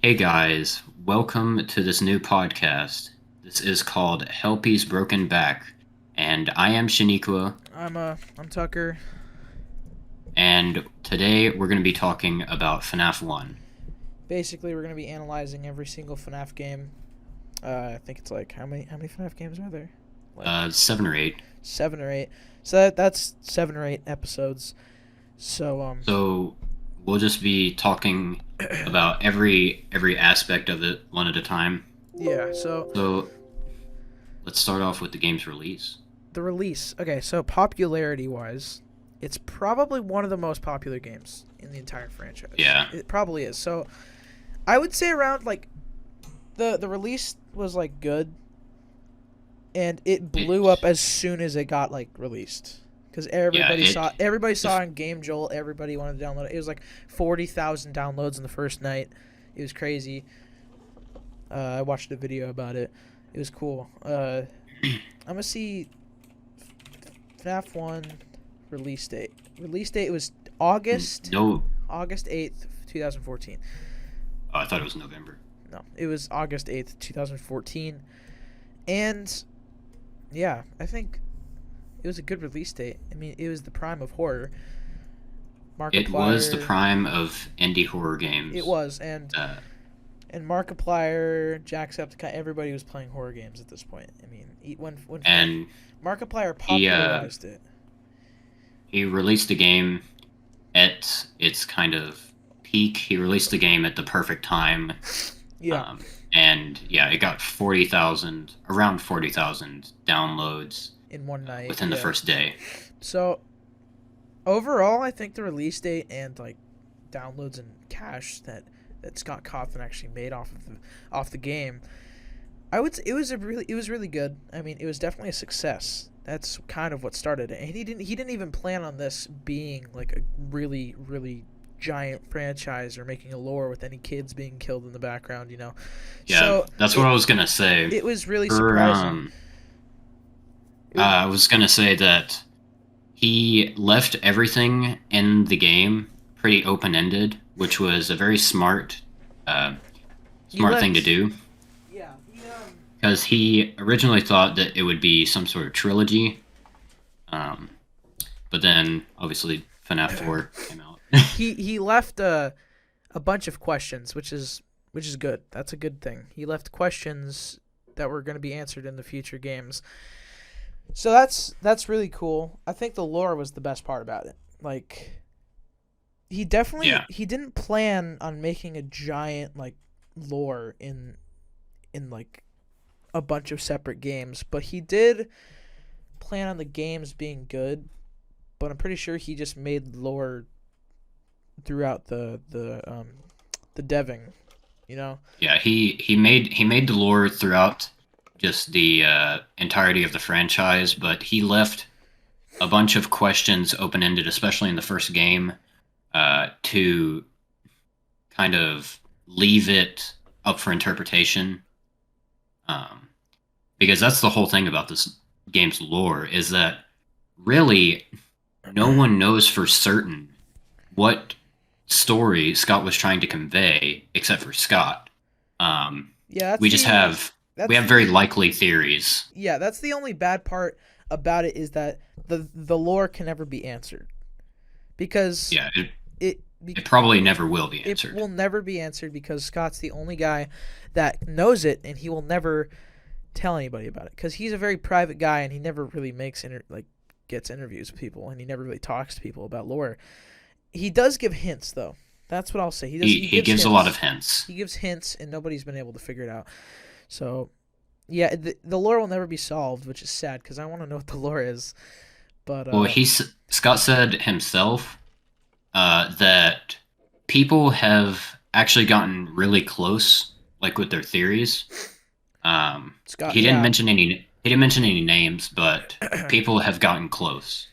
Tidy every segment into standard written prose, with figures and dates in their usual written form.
Hey guys, welcome to this new podcast. This is called Helpy'sBrokenBack, and I am Shaniqua, I'm Tucker. and today we're going to be talking about FNAF 1. Basically, we're gonna be analyzing every single FNAF game. I think it's like how many FNAF games are there? Like 7 or 8. 7 or 8. So that's 7 or 8 episodes. So So we'll just be talking about every aspect of it one at a time. yeah. So So let's start off with the game's release. the release. Okay. So popularity wise, it's probably one of the most popular games in the entire franchise. Yeah, It probably is. So I would say around like the release was like good, and it it, blew up as soon as it got like released because yeah, everybody the, saw on Game Joel. Everybody wanted to download it. It was like 40,000 downloads in the first night. It was crazy. I watched a video about it. It was cool. I'm gonna see FNAF 1 release date. Release date was August no, August 8th, 2014. I thought it was November. No, it was August 8th, 2014. And yeah, I think it was a good release date. I mean, it was the prime of horror. It was the Markiplier. prime of indie horror It games. was, Uh, and Markiplier, Jacksepticeye, everybody was playing horror games at this point. I mean, when and Markiplier he uh, popularized it. he released the game at its kind of peak. He released the game at the perfect time, Yeah, um, and yeah, it got 40,000, around 40,000 downloads in one night. within the Yeah. first day. So overall, I think the release date and like downloads and cash that Scott Cawthon actually made off the game, I would say it was really good. I mean, it was definitely a success. That's kind of what started it. And he didn't even plan on this being like a really giant franchise or making a lore with any kids being killed in the background. Yeah, So that's what it I was gonna say. it was really For surprising. It was I was gonna say that he left everything in the game pretty open ended, which was a very uh, he smart thing to left. do. Yeah. Because he originally thought that it would be some sort of trilogy, um, but then obviously FNAF 4 came out. He left a bunch of questions, which is good. That's a good thing. He left questions that were going to be answered in the future games. So that's really cool. I think the lore was the best part about it. Like Yeah, he didn't plan on making a giant like lore in like a bunch of separate games, but he did plan on the games being good. But I'm pretty sure he just made lore throughout the deving, you know. yeah. He made the lore throughout just the entirety of the franchise, but he left a bunch of questions open ended, especially in the first game, to kind of leave it up for interpretation. Um, because that's the whole thing about this game's lore is that really no one knows for certain what story Scott was trying to convey, except for Scott. Um, Yeah, we just have we that's have very likely theories. that's the only bad part about it is that the lore can never be answered because Yeah, it it probably never will be it answered. will never be answered because Scott's the only guy that knows it, and he will never tell anybody about it because he's a very private guy, and he never really gets interviews with people, and he never really talks to people about lore. He does give hints though. That's what I'll say. He He he gives gives a lot of hints. hints. He gives hints, and nobody's been able to figure it out. So yeah, the lore will never be solved, which is sad because I want to know what the lore is. But Well, Scott said himself that people have actually gotten really close, like with their theories. Scott, He didn't yeah, mention any. He didn't mention any names, but people have gotten close.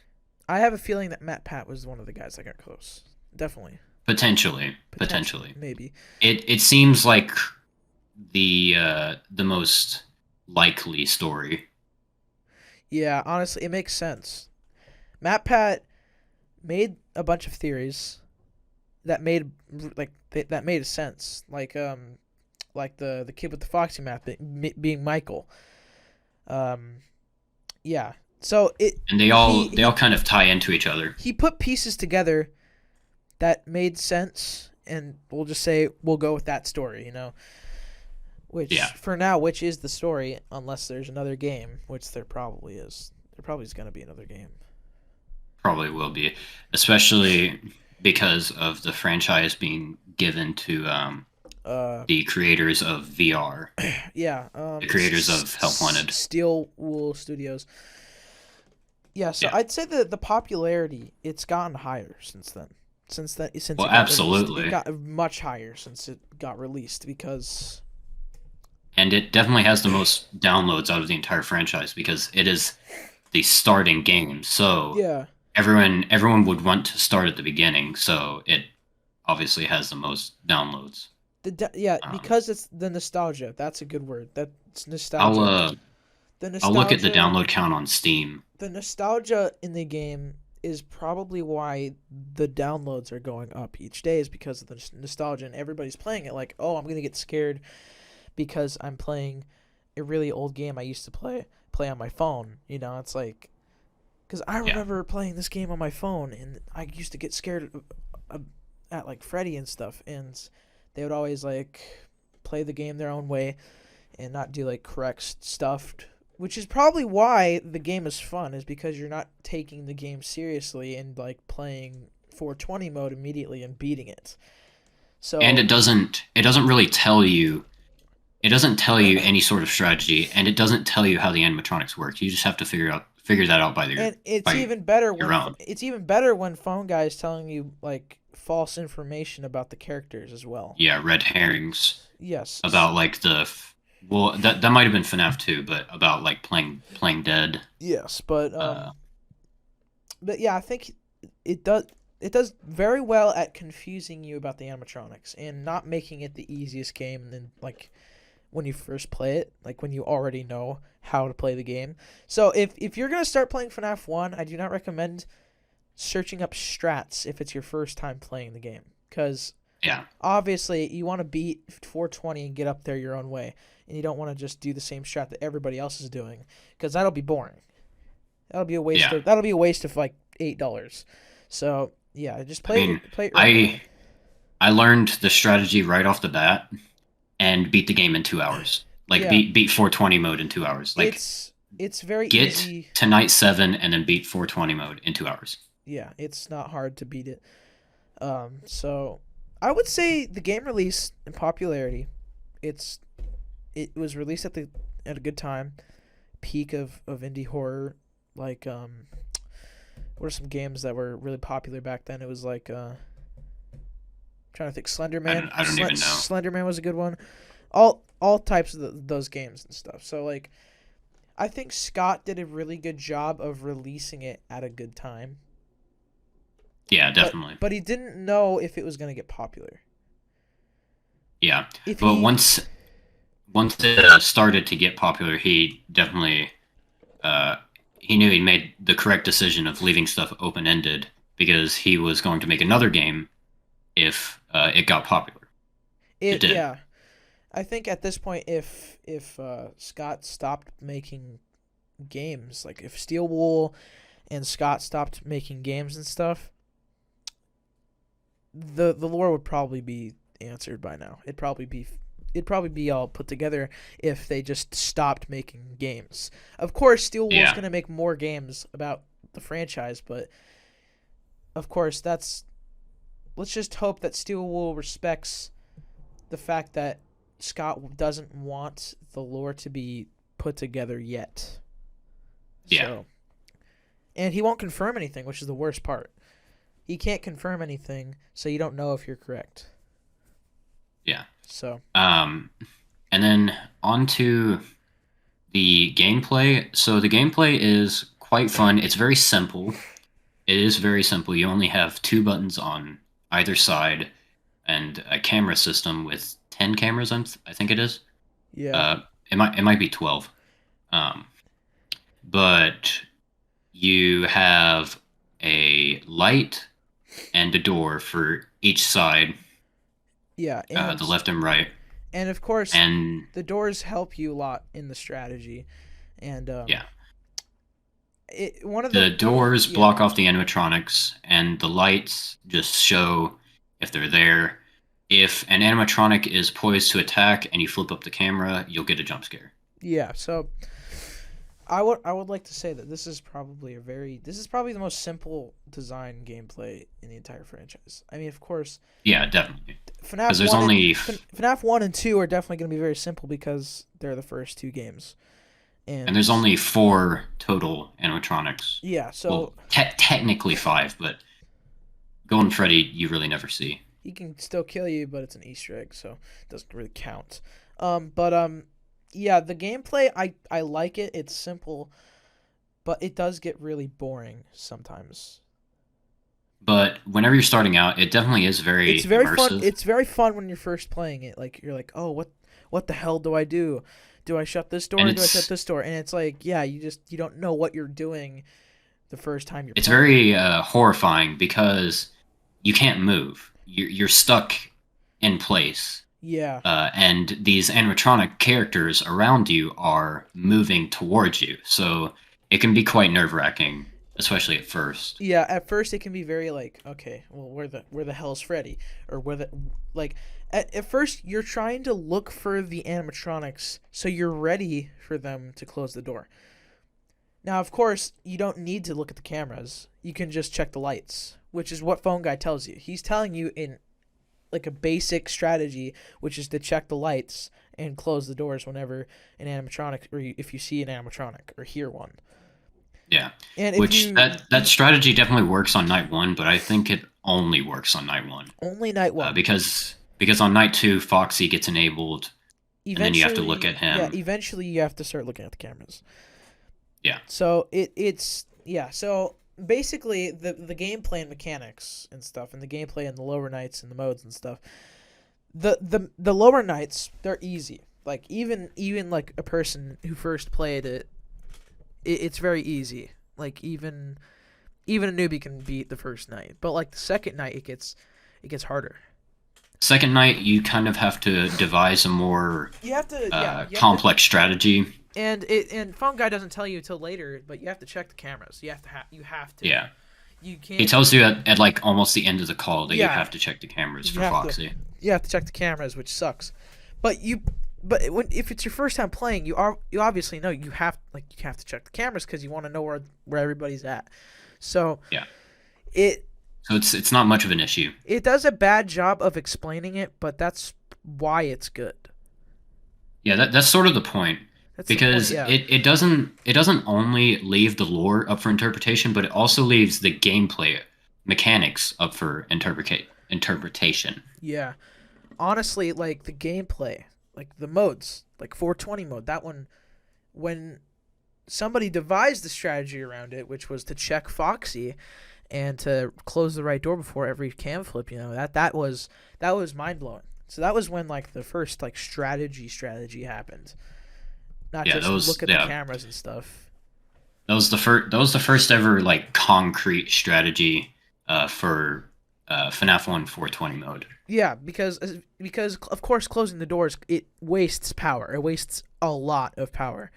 I have a feeling that Matt Pat was one of the guys that got close. Definitely, Potentially, potentially, potentially. maybe. It seems like the most likely story. Yeah, honestly, it makes sense. Matt Pat made a bunch of theories that made that made sense. Like the kid with the foxy mouth being Michael. Um, yeah. So it And they all kind of tie into each other. he put pieces together that made sense, and we'll just say we'll go with that story. Which Yeah, for now, which is the story, unless there's another game, which there probably is. There probably is going to be another game. probably will be, especially because of the franchise being given to Uh, the creators of VR, yeah. the creators of Help Wanted. Steel Wool Studios. Yeah, so Yeah. I'd say the popularity it's gotten higher since then. Since Well, it got released, it absolutely. got much higher since it got released because And it definitely has the most downloads out of the entire franchise because it is the starting game. So yeah, everyone would want to start at the beginning. So it obviously has the most downloads. Um, because it's the nostalgia. That's a good word. That's I'll nostalgia. uh The I'll look at the nostalgia download count on Steam. the nostalgia in the game is probably why the downloads are going up each day is because of the nostalgia and everybody's playing it like, oh, I'm gonna get scared because I'm playing a really old game I used to play on my phone. It's like because I Yeah, remember playing this game on my phone and I used to get scared at like Freddy and stuff, and they would always like play the game their own way and not do like correct stuff, which is probably why the game is fun, is because you're not taking the game seriously and like playing 420 mode immediately and beating it. and So it doesn't really tell you. It doesn't tell you any sort of strategy, and it doesn't tell you how the animatronics work. You just have to figure that out and by your own. it's even better when phone guy is telling you like false information about the characters as well. Yeah, red herrings Yes. about like well that might have been FNAF 2, but about like playing dead. Yes, Uh, but yeah, I think it does it does very well at confusing you about the animatronics and not making it the easiest game and then like when you first play it, like when you already know how to play the game. So if you're gonna start playing FNAF 1, I do not recommend searching up strats if it's your first time playing the game. Because yeah, obviously you want to beat 420 and get up there your own way. And you don't want to just do the same strat that everybody else is doing. Because that'll be boring. yeah. That'll be a waste of like $8. So yeah, just I mean, play it your own I way. I learned the strategy right off the bat and beat the game in 2 hours. Like Yeah, beat 420 mode in 2 hours. Like it's very get easy. to night 7 and then beat 420 mode in 2 hours. Yeah, it's not hard to beat it. So I would say the game release and popularity, it's it was released at a good time, peak of indie horror. Like what are some games that were really popular back then? It was like trying to think, Slenderman. I don't even know. Slenderman was a good one. All types of those games and stuff. So like, I think Scott did a really good job of releasing it at a good time. Yeah, But definitely. but he didn't know if it was gonna get popular. Yeah, If but he once it started to get popular, he definitely uh, he knew he made the correct decision of leaving stuff open ended because he was going to make another game if it got popular. It it did. yeah, I think at this point, if Scott stopped making games, like if Steel Wool and Scott stopped making games and stuff, the lore would probably be answered by now. It'd probably be all put together if they just stopped making games. Of course, Steel Wool's Yeah, gonna make more games about the franchise, but of course that's let's just hope that Steel Wool respects the fact that Scott doesn't want the lore to be put together yet. yeah, So, and he won't confirm anything, which is the worst part. He can't confirm anything, so you don't know if you're correct. yeah. So, Um, and then on to the gameplay. So the gameplay is quite fun. It's very simple. It is very simple. You only have two buttons on either side and a camera system with 10 cameras, I think it is. yeah. Uh, it might be 12. Um, but you have a light and a door for each side, Yeah, the left and right. and of course, And the doors help you a lot in the strategy. And yeah, one of the the doors yeah. block off the animatronics, and the lights just show if they're there. If an animatronic is poised to attack and you flip up the camera, you'll get a jump scare. Yeah, so I would like to say that this is probably the most simple design gameplay in the entire franchise. I mean, of course, Yeah, definitely. Because FNAF there's 1 and only FNAF 1 and 2 are definitely going to be very simple because they're the first two games. and there's And only 4 total animatronics. yeah, Well, so technically 5, but Golden Freddy you really never see. he can still kill you, but it's an Easter egg, so it doesn't really count. But yeah, the gameplay I like it. It's simple, but it does get really boring sometimes. But whenever you're starting out, it definitely is very It's very fun. immersive, It's very fun when you're first playing it. Like you're like, oh, what the hell do I do? Do I shut this door and or do I shut it's this door? And it's like, yeah, you don't know what you're doing the first time you're it's playing it. very horrifying because you can't move. You're stuck in place, Yeah, and these animatronic characters around you are moving towards you. So it can be quite nerve wracking, especially at first. yeah. At first, it can be very like, okay, well, where the hell's Freddy? Or where the like. At first, you're trying to look for the animatronics, so you're ready for them to close the door. Now, of course, you don't need to look at the cameras. You can just check the lights, which is what Phone Guy tells you. He's telling you in like a basic strategy, which is to check the lights and close the doors whenever an animatronic, or if you see an animatronic or hear one. Yeah, And if which you that strategy definitely works on night one, but I think it only works on night one only night one, because on night two Foxy gets enabled, and then you have to look eventually, at yeah, him. eventually you have to start looking at the cameras. Yeah, So it's yeah. So basically, the gameplay and mechanics and stuff, and the gameplay and the lower nights and the modes and stuff. The lower nights, they're easy. Like even like a person who first played it's very easy. Like even a newbie can beat the first night, but like the second night it gets harder. second night you kind of have to devise a more You have to yeah you have to complex strategy. and Phone Guy doesn't tell you till later, but you have to check the cameras. You have to. Yeah, You he can't. tells you at like almost the end of the call that you Yeah, have to check the cameras you for have to. Foxy. You have to check the cameras, which sucks. But if it's your first time playing, you obviously know you have to check the cameras because you want to know where everybody's at. So Yeah, it so it's not much of an issue. it does a bad job of explaining it, but that's why it's good. Yeah, that's sort of the point. That's the point. Because Yeah. it doesn't only leave the lore up for interpretation, but it also leaves the gameplay mechanics up for interpretation. Yeah. Honestly, like the gameplay, like the modes, like 420 mode, that one, when somebody devised the strategy around it, which was to check Foxy and to close the right door before every cam flip, that was mind blowing. So that was when like the first like strategy happened, not Yeah, just look at the yeah, cameras and stuff. that was the first ever like concrete strategy for FNAF 1 420 mode. Yeah, because of course closing the doors it wastes power. It wastes a lot of power.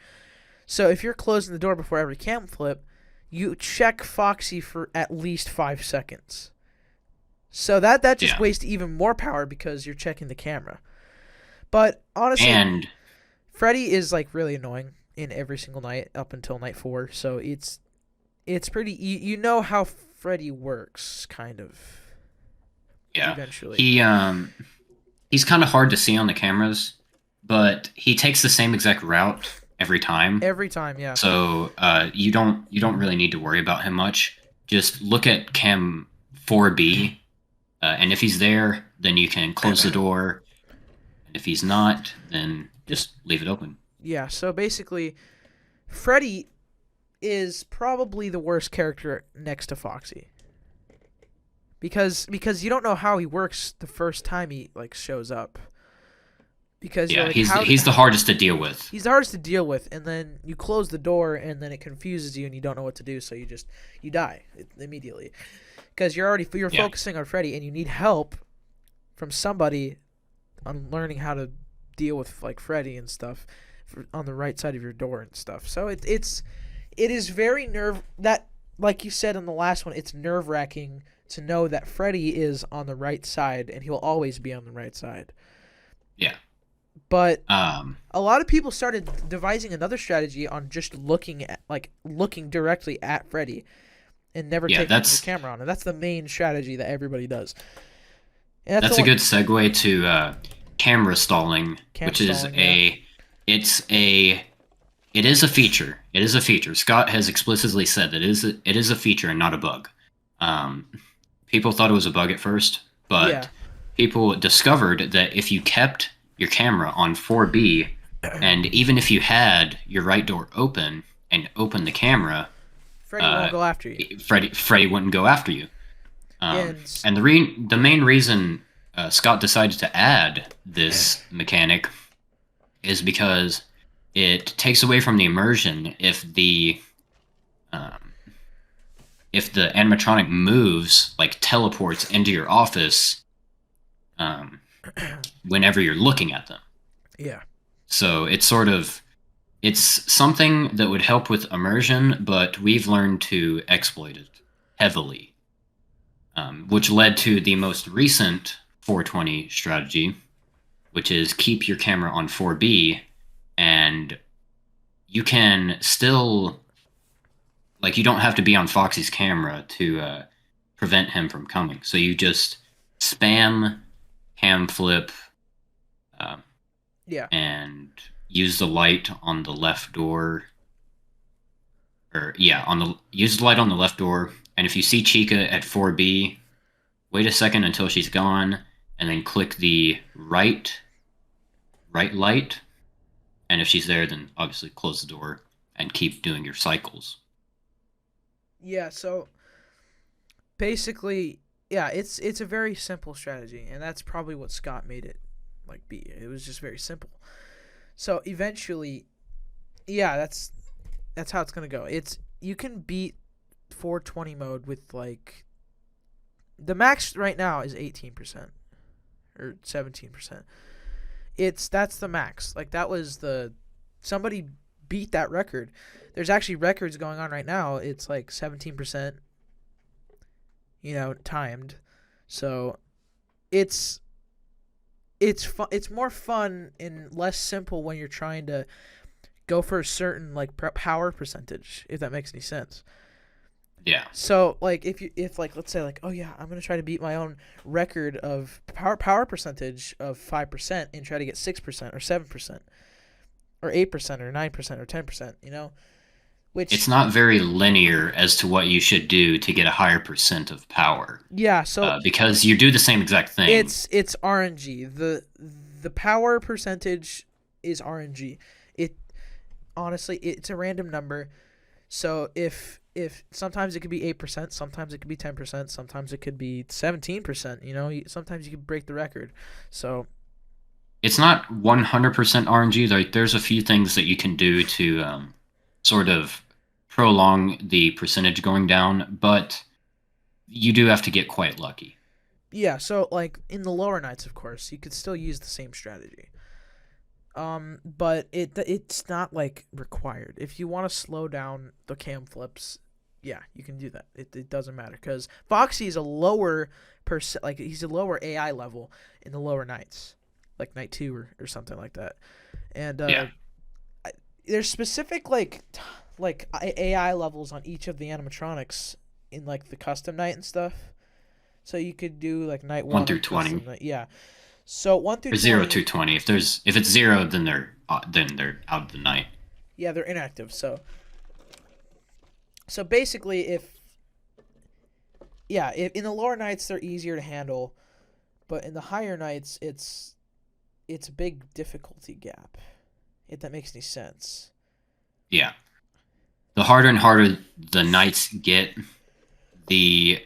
So if you're closing the door before every cam flip, you check Foxy for at least 5 seconds. So that just Yeah, wastes even more power because you're checking the camera. But honestly, and Freddy is like really annoying in every single night up until night 4. So it's pretty you know how Freddy works kind of yeah, eventually. he's kind of hard to see on the cameras, but he takes the same exact route every time. Every time, yeah. So you don't really need to worry about him much. Just look at cam 4B, and if he's there, then you can close the door. And if he's not, then just leave it open. Yeah, so basically Freddy is probably the worst character next to Foxy. Because you don't know how he works the first time he like shows up. Because you're Yeah, like, he's the hardest to deal with. he's the hardest to deal with, and then you close the door, and then it confuses you, and you don't know what to do, so you die immediately. because you're Yeah. focusing on Freddy, and you need help from somebody on learning how to deal with like Freddy and stuff on the right side of your door and stuff. So it is very like you said in the last one, it's nerve-wracking to know that Freddy is on the right side and he'll always be on the right side. Yeah. But Um, a lot of people started devising another strategy on just looking directly at Freddy and never yeah, taking the camera on. And that's the main strategy that everybody does. And that's a good segue to camera stalling, cam which is stalling, yeah. it's a it is a feature. It is a feature. Scott has explicitly said that it is a feature and not a bug. Um, People thought it was a bug at first, Yeah. but people discovered that if you kept your camera on 4B, and even if you had your right door open and opened the camera, Freddy won't go after you. Freddy wouldn't go after you. And And the main reason Scott decided to add this mechanic is because it takes away from the immersion um, if the animatronic moves, like teleports into your office, um, whenever you're looking at them. yeah. So it's something that would help with immersion, but we've learned to exploit it heavily, which led to the most recent 420 strategy, which is keep your camera on 4B, and you can still, like, you don't have to be on Foxy's camera to prevent him from coming. So you just spam cam flip Yeah. and use the light on the left door. Or yeah, use the light on the left door, and if you see Chica at 4B, wait a second until she's gone, and then click the right light, and if she's there, then obviously close the door and keep doing your cycles. Yeah, so basically, yeah, it's a very simple strategy, and that's probably what Scott made it like be. It was just very simple. So eventually, yeah, that's how it's gonna go. You can beat 420 mode with like the max right now is 18% or 17%. That's the max. Like that was somebody beat that record. There's actually records going on right now. It's like 17%, timed. So it's it's more fun and less simple when you're trying to go for a certain like power percentage, if that makes any sense. Yeah. So like if like let's say like, oh yeah, I'm gonna try to beat my own record of power percentage of 5% and try to get 6% or 7% or 8% or 9% or 10%, which It's not very linear as to what you should do to get a higher percent of power. yeah, so Because you do the same exact thing. it's RNG. The power percentage is RNG. It honestly it's a random number. So if sometimes it could be 8%, sometimes it could be 10%, sometimes it could be 17%, sometimes you could break the record. So it's not 100% RNG. Like there's a few things that you can do to sort of prolong the percentage going down, but you do have to get quite lucky. yeah, so like in the lower nights, of course, you could still use the same strategy. But it's not like required. If you want to slow down the cam flips, yeah, you can do that. It doesn't matter because Foxy is a lower like he's a lower AI level in the lower nights, like night 2 or something like that. And Yeah. there's specific like AI levels on each of the animatronics in like the custom night and stuff. So you could do like night 1 through 20. night, yeah. So 1 through Or 20. 0 to 20. If it's 0, then they're out of the night. Yeah, they're inactive. So basically, if in the lower nights they're easier to handle, but in the higher nights it's a big difficulty gap. If that makes any sense. Yeah. The harder and harder the nights get, the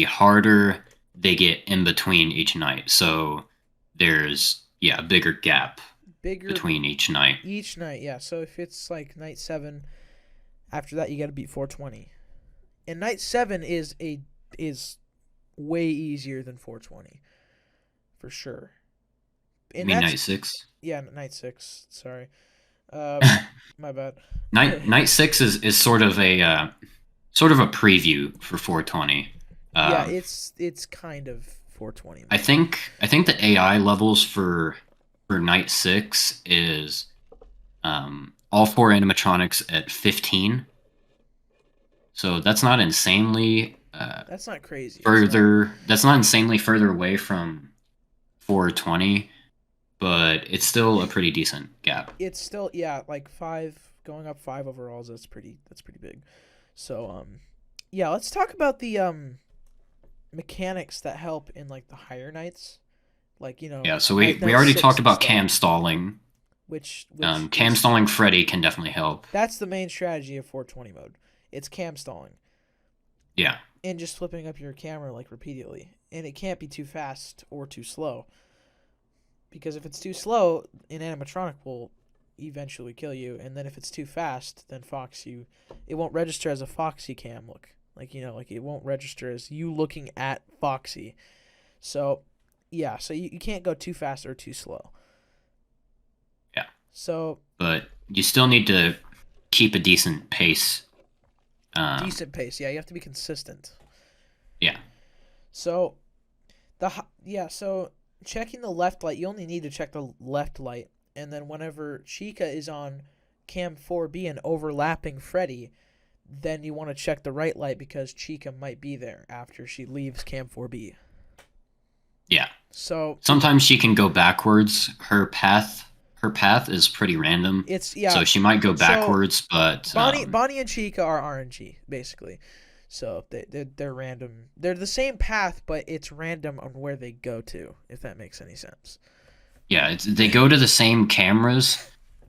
harder they get in between each night. So there's a bigger gap between each night. Each night, yeah. So if it's like night 7, after that you got to beat 420. And Night 7 is way easier than 420 for sure. You And mean that's Night 6? yeah, Night 6. Sorry. My bad. Night 6 is sort of a preview for 420. Yeah, Um, it's kind of 420 I mode. think the AI levels for Night 6 is all four animatronics at 15. So that's not insanely That's not crazy. It's not. further. That's not insanely further away from 420, but it's still a pretty decent gap. It's still yeah, like 5 going up 5 overalls. That's pretty big. So yeah, let's talk about the mechanics that help in like the higher nights. Like, Yeah. So we night already 6 talked and about stuff, cam stalling. which Cam is stalling Freddy can definitely help. that's the main strategy of 420 mode. It's cam stalling Yeah. and just flipping up your camera like repeatedly. And it can't be too fast or too slow. Because if it's too slow, an animatronic will eventually kill you, and then if it's too fast, then it won't register as a Foxy cam look. Like, like it won't register as you looking at Foxy. So, yeah, so you can't go too fast or too slow. Yeah. So, But you still need to keep a decent pace. decent pace. Yeah, you have to be consistent. Yeah. So, so checking the left light, you only need to check the left light, and then whenever Chica is on cam 4B and overlapping Freddy, then you want to check the right light because Chica might be there after she leaves cam 4B. Yeah. So Sometimes she can go backwards. Her path is pretty random. it's So she might go So backwards, but Bonnie and Chica are RNG basically. So they're random. They're the same path, but it's random on where they go to. If that makes any sense. yeah, they go to the same cameras,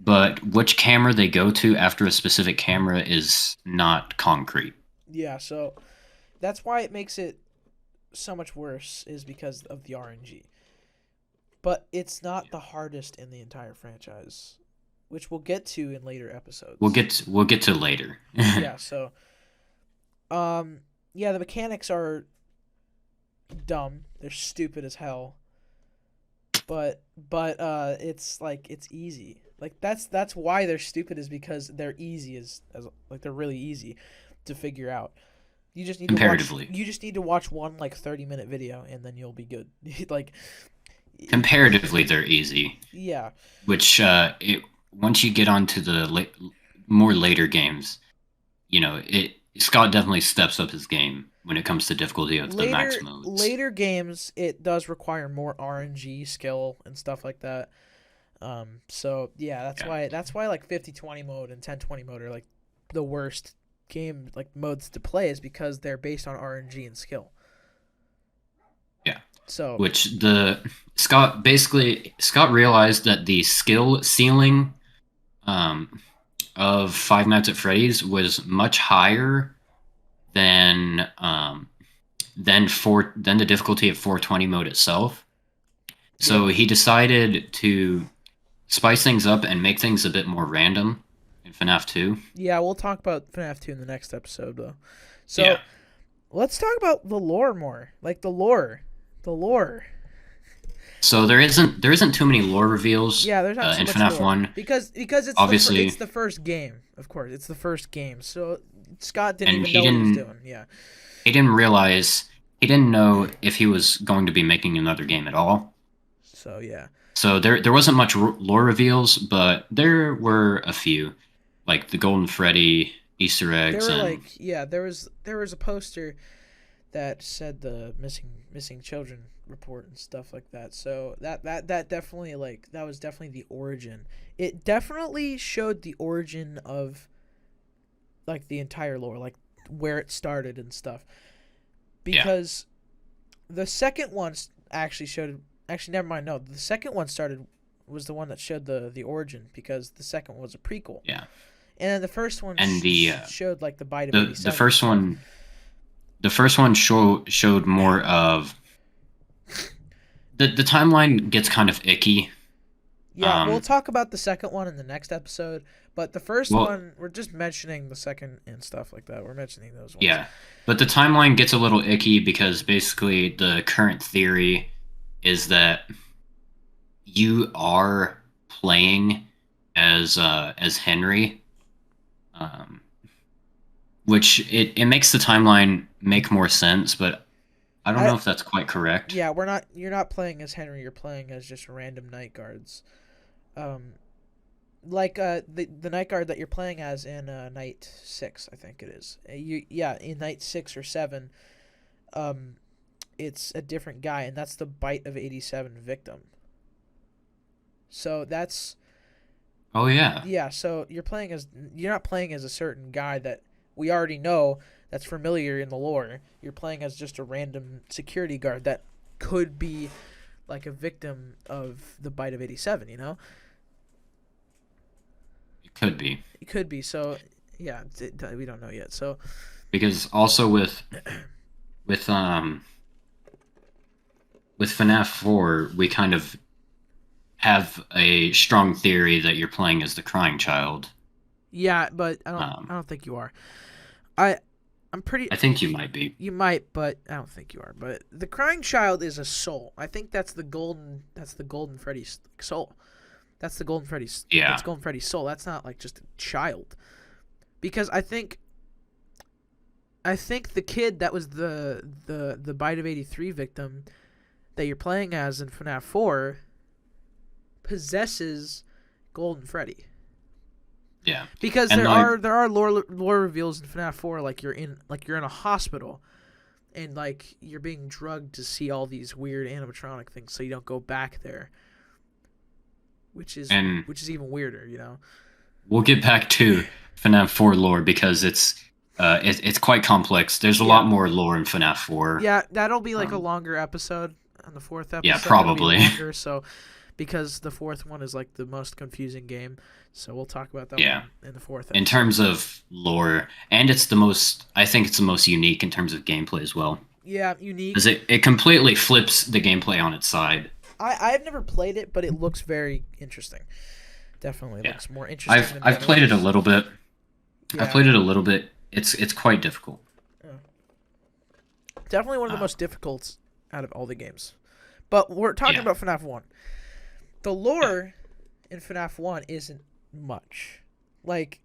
but which camera they go to after a specific camera is not concrete. Yeah. So that's why it makes it so much worse is because of the RNG. But it's not the hardest in the entire franchise, which we'll get to in later We'll episodes. get to later. Yeah, so yeah, the mechanics are dumb. They're stupid as hell. But it's like it's easy. Like that's why they're stupid is because they're easy as like they're really easy to figure out. You just need to watch Comparatively. you just need to watch one like 30-minute video and then you'll be good. Like Comparatively, they're easy. yeah. Which once you get onto the more later games, Scott definitely steps up his game when it comes to difficulty of the max modes. Later games it does require more RNG skill and stuff like that. So yeah, that's why like 50-20 mode and 10-20 mode are like the worst game like modes to play is because they're based on RNG and skill. Yeah. So Which Scott realized that the skill ceiling of Five Nights at Freddy's was much higher than the difficulty of 420 mode itself. So he decided to spice things up and make things a bit more random in FNAF 2. yeah, we'll talk about FNAF 2 in the next episode though. So Yeah. let's talk about the lore more. Like the lore. The lore. So there isn't too many lore reveals Yeah, there's not so in much FNAF lore. 1. Because it's Obviously, it's the first game. Of course, it's the first game. So Scott didn't and even know what he was doing. Yeah. he didn't know if he was going to be making another game at all. So yeah. So there wasn't much lore reveals, but there were a few, like the Golden Freddy Easter eggs. There were And there was a poster that said the missing children report and stuff like that. So that definitely that was definitely the origin. It definitely showed the origin of like the entire lore, like where it started and stuff. Because the second one actually never mind. No, the second one was the one that showed the origin because the second one was a prequel. Yeah. And then the first one and showed like the bite of the 87. the first one showed more of the timeline gets kind of icky. Yeah, we'll talk about the second one in the next episode, but the first Well, one, we're just mentioning the second and stuff like that. We're mentioning those ones. yeah, but the timeline gets a little icky because basically the current theory is that you are playing as Henry, um, which it makes the timeline make more sense, but I don't I know if that's quite correct. Yeah, we're not. You're not playing as Henry. You're playing as just random night guards. Um, like the night guard that you're playing as in night 6, I think it is. In night 6 or 7, um, it's a different guy, and that's the Bite of 87 victim. So that's Oh yeah, yeah. So you're not playing as a certain guy that we already know that's familiar in the lore. You're playing as just a random security guard that could be like a victim of the Bite of 87. You know. it could be It could be. So, yeah, we don't know yet. So, because also with with FNAF 4, we kind of have a strong theory that you're playing as the crying child. yeah, but I Um, don't think you are. I I'm pretty I think you might be. You might, but I don't think you are. But the crying child is a soul. I think that's the golden Freddy's soul. That's the golden Freddy's Yeah. That's golden Freddy's soul. That's not like just a child. Because I think the kid that was the Bite of 83 victim that you're playing as in FNAF 4 possesses Golden Freddy. Yeah. Because And there are lore reveals in FNAF 4 like you're in a hospital and like you're being drugged to see all these weird animatronic things so you don't go back there. Which is even weirder, you know. we'll get back to FNAF 4 lore because it's quite complex. There's a lot more lore in FNAF 4. Yeah, that'll be like a longer episode on the fourth episode. Yeah, probably. It'll be longer, so because the fourth one is like the most confusing game, so we'll talk about that one in the fourth episode. In terms of lore, and I think it's the most unique in terms of gameplay as well. Yeah, unique. Because it completely flips the gameplay on its side. I've never played it, but it looks very interesting. Definitely looks more interesting. I've played it a little bit. Yeah. I've played it a little bit. It's quite difficult. Definitely one of the most difficult out of all the games. But we're talking about FNAF 1. The lore in FNAF 1 isn't much. Like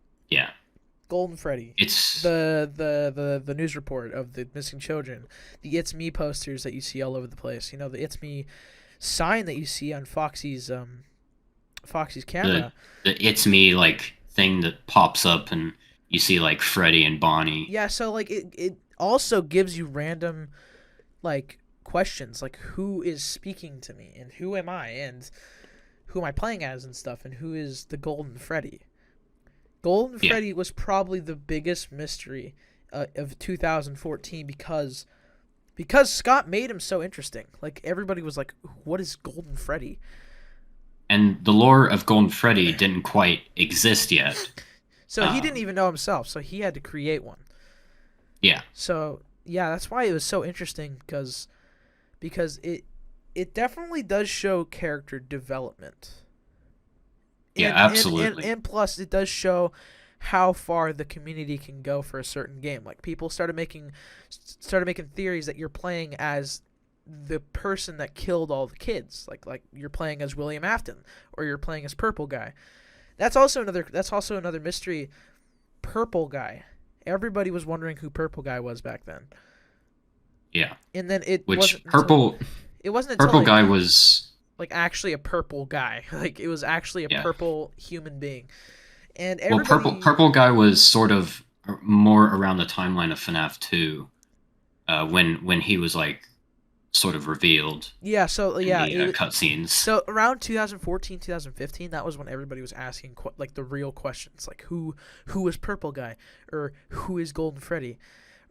Golden Freddy. It's the news report of the missing children, the It's Me posters that you see all over the place. You know, the It's Me sign that you see on Foxy's camera. The It's Me like thing that pops up and you see like Freddy and Bonnie. Yeah, so like it also gives you random like questions like who is speaking to me and who am I and who am I playing as and stuff and who is the Golden Freddy. Golden Freddy was probably the biggest mystery of 2014 because Scott made him so interesting. Like everybody was like, what is Golden Freddy? And the lore of Golden Freddy didn't quite exist yet. So he didn't even know himself, so he had to create one. Yeah. So yeah, that's why it was so interesting because it definitely does show character development. Yeah, absolutely. And plus, it does show how far the community can go for a certain game. Like people started making theories that you're playing as the person that killed all the kids. Like you're playing as William Afton or you're playing as Purple Guy. That's also another mystery. Purple Guy. Everybody was wondering who Purple Guy was back then. Yeah. And then it wasn't until Purple Guy was like actually a purple guy. Like it was actually a purple human being. And Purple Guy was sort of more around the timeline of FNAF 2, when he was like sort of revealed. Yeah, so in the cutscenes. So around 2014, 2015, that was when everybody was asking like the real questions, like who is Purple Guy, or who is Golden Freddy,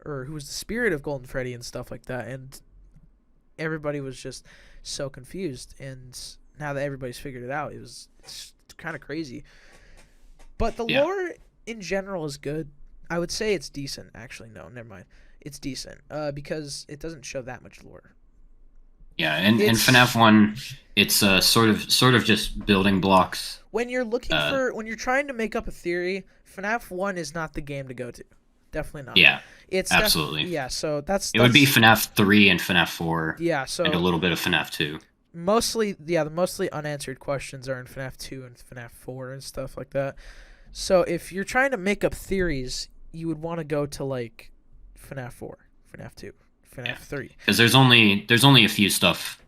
or who is the spirit of Golden Freddy and stuff like that. And everybody was just so confused. And now that everybody's figured it out, it's kind of crazy. But the lore in general is good. I would say it's decent. Actually, no, never mind. It's decent because it doesn't show that much lore. Yeah, in FNAF 1, It's sort of just building blocks. When you're looking Uh, for when you're trying to make up a theory, FNAF 1 is not the game to go to. Definitely not. yeah, It's absolutely. yeah, so that's It would be that's FNAF 3 and FNAF 4 yeah, and a so little bit of FNAF 2. mostly the mostly unanswered questions are in FNAF 2 and FNAF 4 and stuff like that. So if you're trying to make up theories, you would want to go to like FNAF 4, FNAF 2, Yeah, FNAF 3. because there's only a few stuff.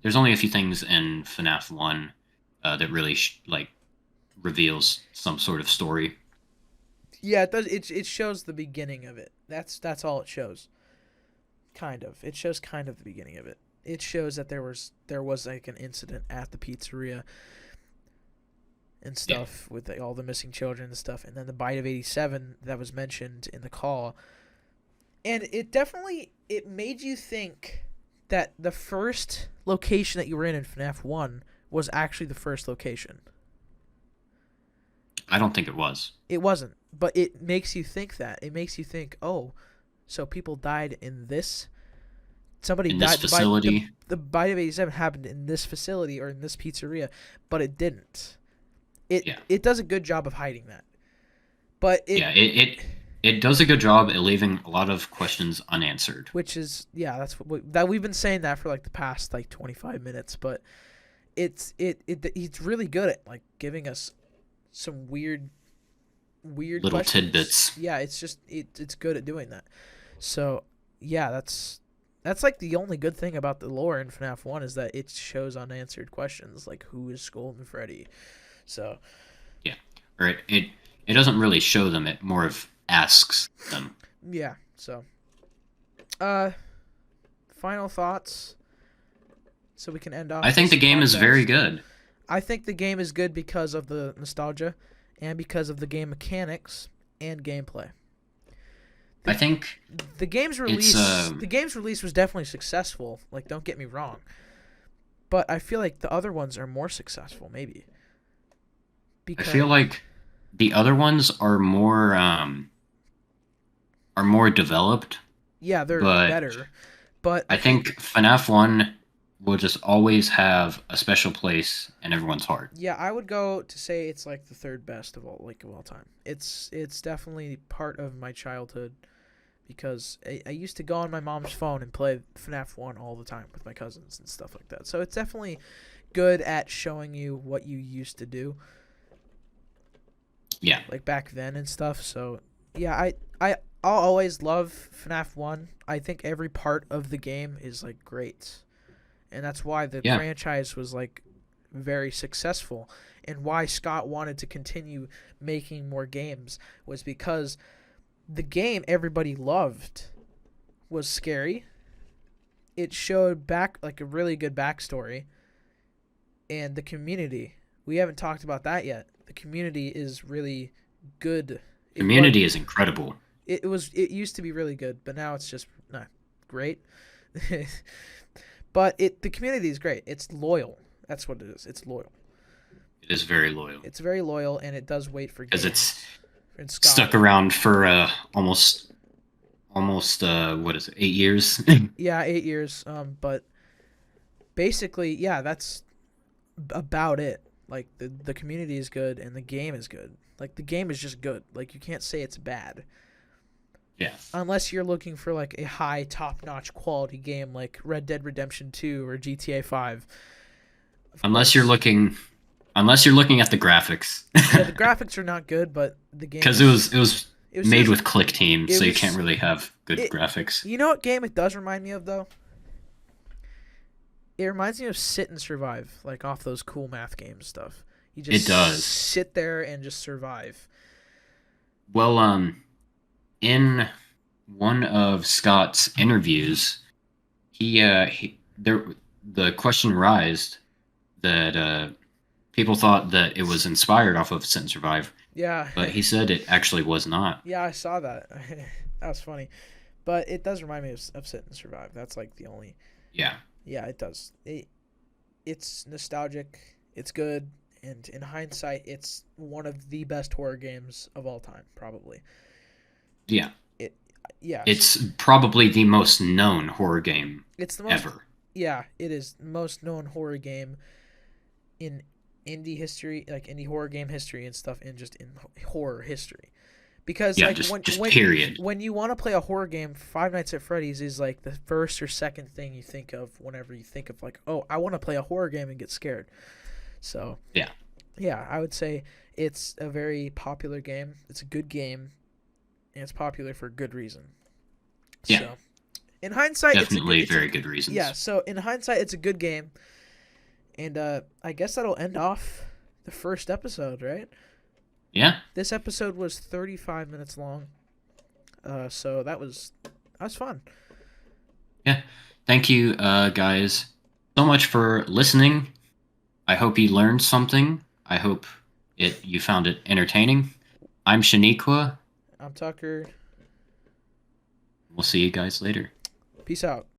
There's only a few things in FNAF 1 that really like reveals some sort of story. Yeah, it does. It shows the beginning of it. That's all it shows. Kind of. It shows kind of the beginning of it. It shows that there was like an incident at the pizzeria and Yeah, stuff with all the missing children and stuff, and then the bite of 87 that was mentioned in the call. And it made you think that the first location that you were in FNAF 1 was actually the first location. I don't think it was It wasn't, but it makes you think that. It makes you think, oh, so people died in this. Somebody in this died. facility. The bite of 87 happened in this facility or in this pizzeria, but it didn't. It Yeah, it does a good job of hiding that. But yeah. It does a good job at leaving a lot of questions unanswered. which is yeah, that's that we've been saying that for like the past like 25 minutes, but it's really good at like giving us some weird Little questions. tidbits. Yeah, it's just it's good at doing that. So yeah, that's like the only good thing about the lore in FNAF 1 is that it shows unanswered questions like who is Golden Freddy. So Yeah, or it doesn't really show them. It more of asks them. yeah, so uh final thoughts so we can end off I think this the game is very podcast. good. I think the game is good because of the nostalgia and because of the game mechanics and gameplay. I The think the game's it's release was definitely successful, like don't get me wrong. But I feel like the other ones are more successful maybe. I Because feel like the other ones are more developed, yeah, they're but better. But I think FNAF 1 will just always have a special place in everyone's heart. yeah, I would go to say it's like the third best of all time. It's definitely part of my childhood because I used to go on my mom's phone and play FNAF 1 all the time with my cousins and stuff like that. So it's definitely good at showing you what you used to do Yeah, like back then and stuff. So yeah, I'll always love FNAF 1. I think every part of the game is like great. And that's why the yeah, franchise was like very successful and why Scott wanted to continue making more games was because the game everybody loved was scary. It showed back like a really good backstory and the community. We haven't talked about that yet. The community is really good. community is incredible. It used to be really good, but now it's just not great. But the community is great. It's loyal. That's what it is. It's loyal. It is very loyal It's very loyal, and it does wait for because games. it's And stuck Scott, around for almost what is it, 8 years? yeah, 8 years. But basically, yeah, that's about it. Like the community is good, and the game is good. Like the game is just good. Like you can't say it's bad. Yeah, Unless you're looking for like a high top-notch quality game like Red Dead Redemption 2 or GTA 5. Of unless you're course. looking unless you're looking at the graphics, Yeah, the graphics are not good, but the game because is it was it was made just with click teams, it so you was can't really have good it, graphics. you know what game it does remind me of though? It reminds me of Sit and Survive, like off those cool math games stuff. You It just does. sit there and just survive. Well, in one of Scott's interviews, the question raised that people thought that it was inspired off of Sit and Survive, Yeah. but he said it actually was not. Yeah, I saw that. That was funny. But it does remind me of Sit and Survive. That's like the only. Yeah, Yeah, it does. It's nostalgic. It's good. And in hindsight, it's one of the best horror games of all time, probably. yeah. It, yeah. It's probably the most known horror game It's the most. ever. Yeah, it is the most known horror game in indie history, like indie horror game history and stuff, and just in horror history. Because Yeah, like just period. when you want to play a horror game, Five Nights at Freddy's is like the first or second thing you think of whenever you think of like, oh, I want to play a horror game and get scared. So Yeah, yeah, I would say it's a very popular game. It's a good game, and it's popular for good reason. yeah, So in hindsight, definitely it's a very good yeah. reasons. So in hindsight, it's a good game, and I guess that'll end off the first episode, right? Yeah, This episode was 35 minutes long. So that was fun. yeah. Thank you, guys, so much for listening. I hope you learned something. I hope you found it entertaining. I'm Shaniqua. I'm Tucker. We'll see you guys later. Peace out.